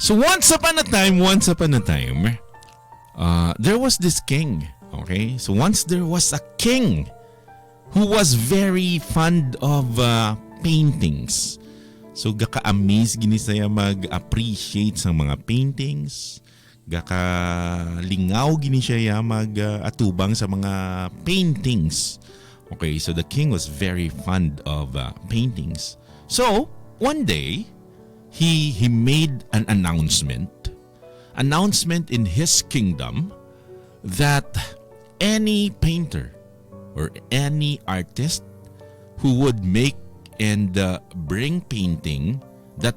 So once upon a time, there was this king. Okay? So once there was a king who was very fond of paintings. So gaka-amaze gini saya mag-appreciate sa mga paintings. Gaka-lingaw gini siya mag-atubang sa mga paintings. Okay, so the king was very fond of paintings. So, one day, he made an announcement in his kingdom that any painter or any artist who would make and bring painting that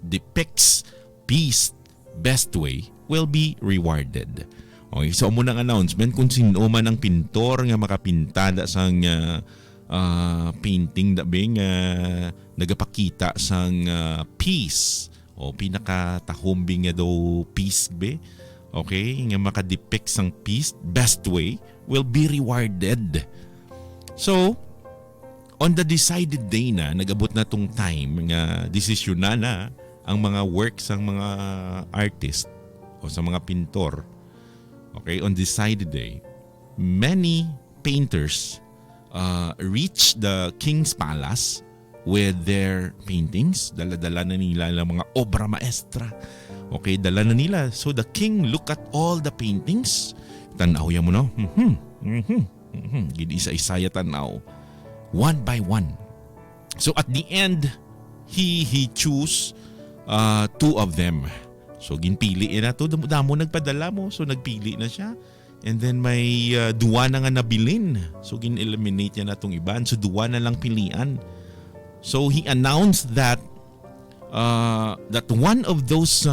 depicts peace best way will be rewarded. Okay, so amo nang announcement kung sino man ang pintor nga makapintada sang painting da bing nagapakita sang peace o pinakatahumbing nga daw peace be. Okay, nga makadepict sang peace best way will be rewarded. So, on the decided day na nagabot na tong time nga desisyon na ang mga works ng mga artist o sa mga pintor. Okay, on decided day, many painters reached the king's palace with their paintings. Dala-dala na nila ang mga obra maestra. Okay, dala na nila. So the king look at all the paintings. Tanaw ya mo no? Gid isa-isa tanaw. One by one. So at the end, he choose two of them. So ginpili na to, damo nagpadala mo. So nagpili na siya. And then may duwa na nga nabilin. So gin-eliminate niya na tong iban. So duwa na lang pilian. So he announced that one of those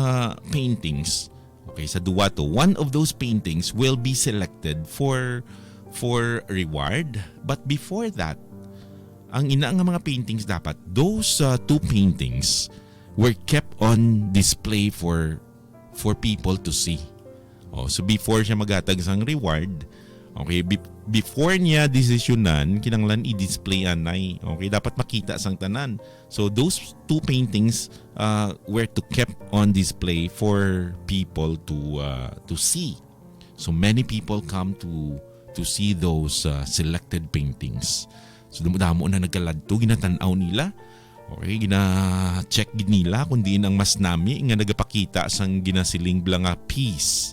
paintings, okay, sa duwa to, one of those paintings will be selected for reward. But before that, ang ina nga mga paintings dapat, those two paintings were kept on display for people to see. Oh, so before siya maghatag sang reward, okay, before niya desisyonan, kinanglan i-display anay. Okay, dapat makita sang tanan. So those two paintings were to kept on display for people to see. So many people come to see those selected paintings. So damo na nagkaladto, ginatanaw nila. Okay, gina-check nila kung diin ang mas nami nga nagapakita sang ginasiling nga peace.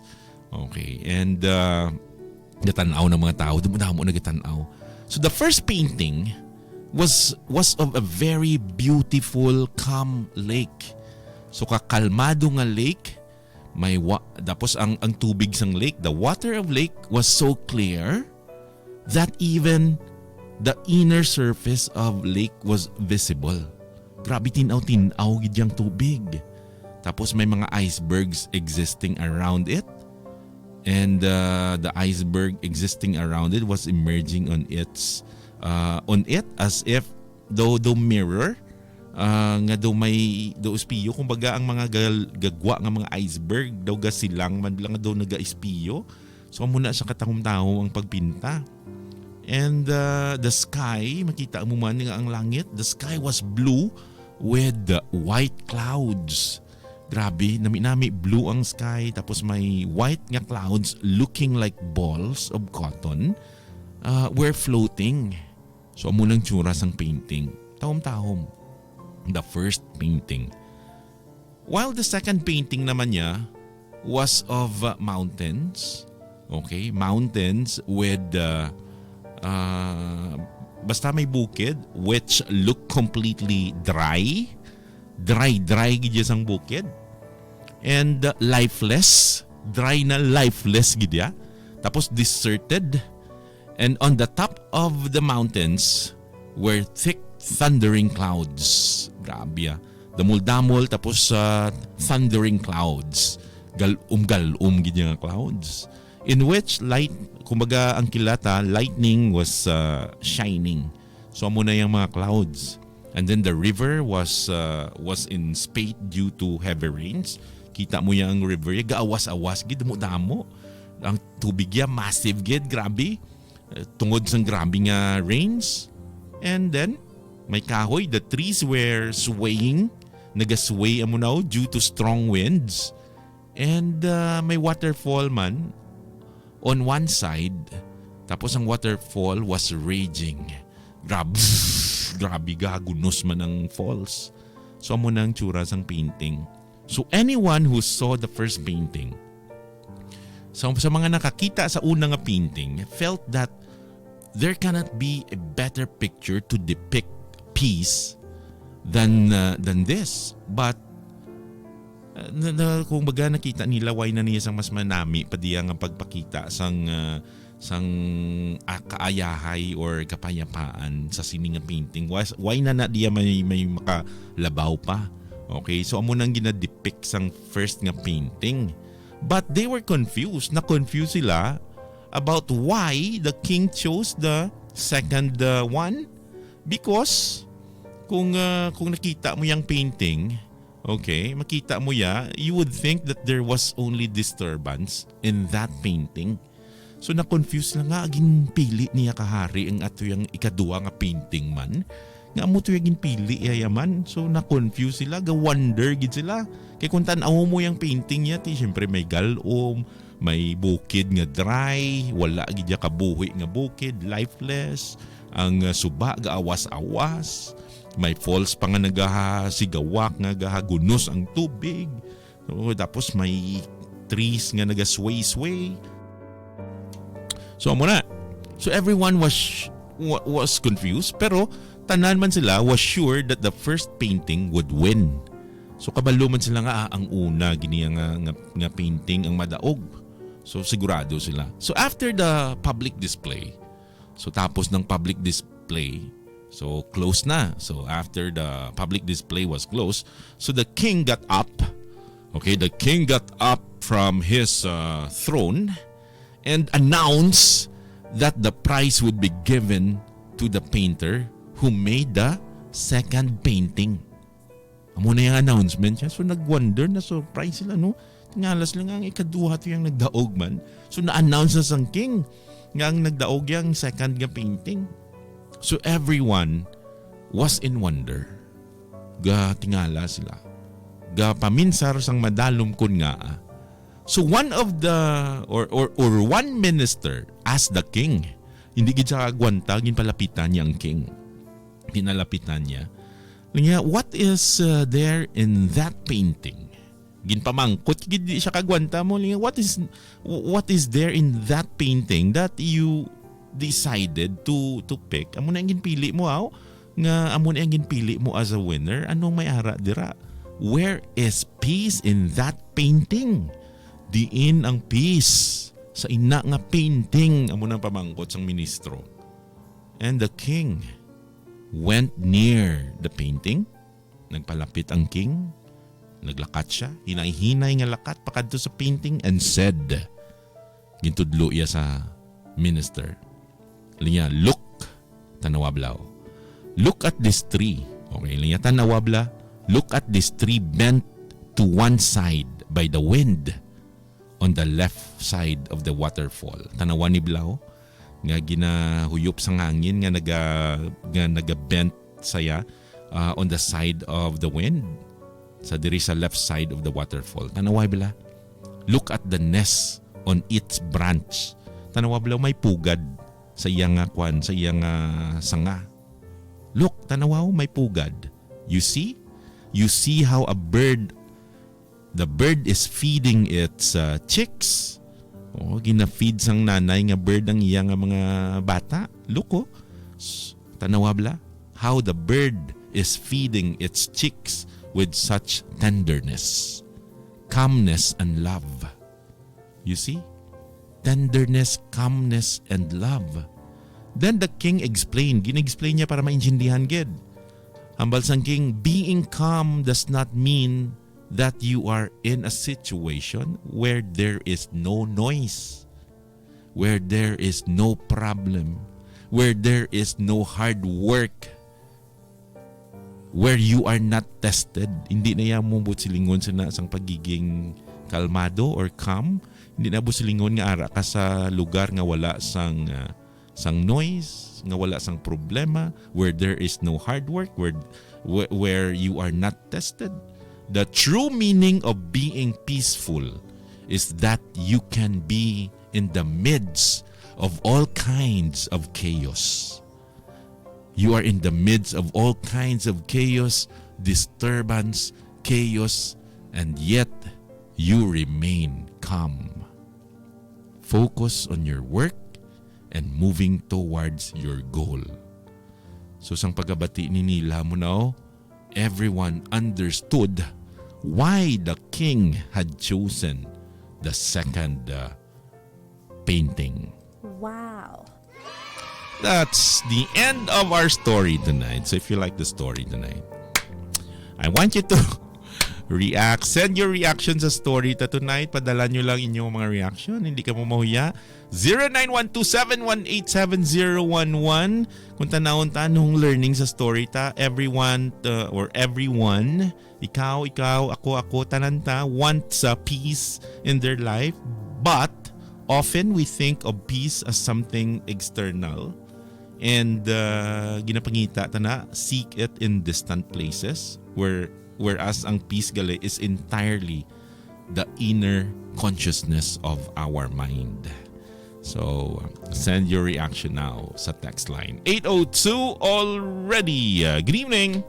Okay, and gatanaw ng mga tao, damo nagatanaw. So the first painting was of a very beautiful, calm lake. So kakalmado nga lake, tapos ang tubig sang lake, the water of lake was so clear that even the inner surface of lake was visible. Grabe tinaw gid yang tubig. Tapos may mga icebergs existing around it. And the iceberg existing around it was emerging on it as if though mirror nga daw may daw espiyo, kumbaga ang mga gagwa nga mga iceberg daw gasilang man lang daw naga-espiyo. So muna sa katahom-taho ang pagpinta. And the sky, makita mo man nga ang langit, the sky was blue with white clouds. Grabe, nami blue ang sky, tapos may white nga clouds looking like balls of cotton were floating. So amunang tsura sang painting. Tahom-tahom. The first painting. While the second painting naman niya was of mountains. Okay, mountains with basta may bukid which look completely dry gid sang bukid, and lifeless, dry na lifeless gid ya, tapos deserted, and on the top of the mountains were thick thundering clouds. Grabe damol tapos thundering clouds, galum gid nga clouds, in which light, kumbaga ang kilata, lightning was shining. So amo na yung mga clouds. And then the river was in spate due to heavy rains. Kita mo yung river, gaawas-awas gid damo. Ang tubig ya massive gid, grabe. Tungod sang grabe nga rains. And then may kahoy, the trees were swaying nagasway amo now due to strong winds. And may waterfall man on one side. Tapos ang waterfall was raging. Grabe gagunos man ang falls. So amo nang tsura sang painting. So anyone who saw the first painting, sa mga nakakita sa unang painting, felt that there cannot be a better picture to depict peace than this. But kung baga nakita nila why na niya sang mas manami pa diya nga pagpakita sang kaayahay or kapayapaan sa sining painting. Why na diya may makalabaw pa. Okay, so amo nang gina-depict sang first nga painting. But they were confused. Na-confused sila about why the king chose the second one. Because kung nakita mo yung painting, okay, makita mo you would think that there was only disturbance in that painting. So na-confuse lang nga aging pili niya kahari ang ato yung ikaduwa nga painting man. Nga mo to yung pili yaman. So na-confuse sila, ga-wonder gid sila. Kaya kung tanaw mo yung painting niya, siyempre may galom, may bukid nga dry, wala gid ka buhi nga bukid, lifeless, ang suba gaawas-awas, may falls pa nga nagasigawak nga gahagunos ang tubig. So, tapos may trees nga nagasway-sway. So amo na. So everyone was confused, pero tanan man sila was sure that the first painting would win. So kabalo man sila nga ang una gini nga painting ang madaog. So sigurado sila. So after the public display, so tapos ng public display, so close na. So after the public display was closed, so the king got up. Okay, the king got up from his throne and announced that the prize would be given to the painter who made the second painting. Amo na yung announcement siya. So nag-wonder, na surprise sila, no? Tingalas lang ang ikaduha to yung nagdaog man. So na-announce na sang king nga ang nagdaog yung second nga painting. So everyone was in wonder. Ga tingala sila. Ga paminsar sang madalom kun nga. So one of the or one minister asked the king. Hindi gid siya kagwanta, ginpalapitan niya ang king. Pinalapitan niya. What is there in that painting? Ginpamangkot gid siya kagwanta mo. What is there in that painting that you decided to pick? Amo na ang ginpili mo nga amo na ang ginpili mo as a winner. Anong may ara dira? Where is peace in that painting? Diin ang peace sa ina nga painting. Amo nang pamangkot sang ministro. And the king went near the painting. Nagpalapit ang king. Naglakat siya. Hinay-hinay nga lakat pakadto sa painting and said, gintudlo iya sa minister. Linya, look, tanawablaw. Look at this tree. Okay, linya, tanawabla. Look at this tree bent to one side by the wind on the left side of the waterfall. Tanawan ni Blau. Nga ginahuyop sa hangin nga naga-bent saya on the side of the wind. Sa diri sa left side of the waterfall. Tanaway bila. Look at the nest on its branch. Tanaway bila may pugad sa iyang kwan, sa iyang sanga. Look, tanawaw may pugad. You see? You see how the bird is feeding its chicks. Gina-feed sang nanay nga bird ang iyang mga bata. Look, tanawabla, how the bird is feeding its chicks with such tenderness, calmness, and love. You see? Tenderness, calmness, and love. Then the king explained. Gin-explain niya para maintindihan gid. Hambal sang king, being calm does not mean that you are in a situation where there is no noise, where there is no problem, where there is no hard work, where you are not tested. Hindi na yan mo silingon sa sang pagiging kalmado or calm. Hindi na silingon nga ara ka sa lugar nga wala sang sang noise, nga wala sang problema, where there is no hard work, where you are not tested. The true meaning of being peaceful is that you can be in the midst of all kinds of chaos. You are in the midst of all kinds of chaos, disturbance, chaos, and yet you remain calm. Focus on your work and moving towards your goal. So sang pagabati ni Nila mo na, everyone understood why the king had chosen the second painting. Wow. That's the end of our story tonight. So if you like the story tonight, I want you to react. Send your reaction sa story ta tonight. Padala nyo lang inyong mga reaction. Hindi ka mo mahuya. 0912-718-7011. Kung tanong learning sa story ta, everyone, ikaw, ako, tananta, wants peace in their life. But often we think of peace as something external. And ginapangita ta na, seek it in distant places whereas ang peace gali is entirely the inner consciousness of our mind. So send your reaction now sa text line 802 already. Good evening.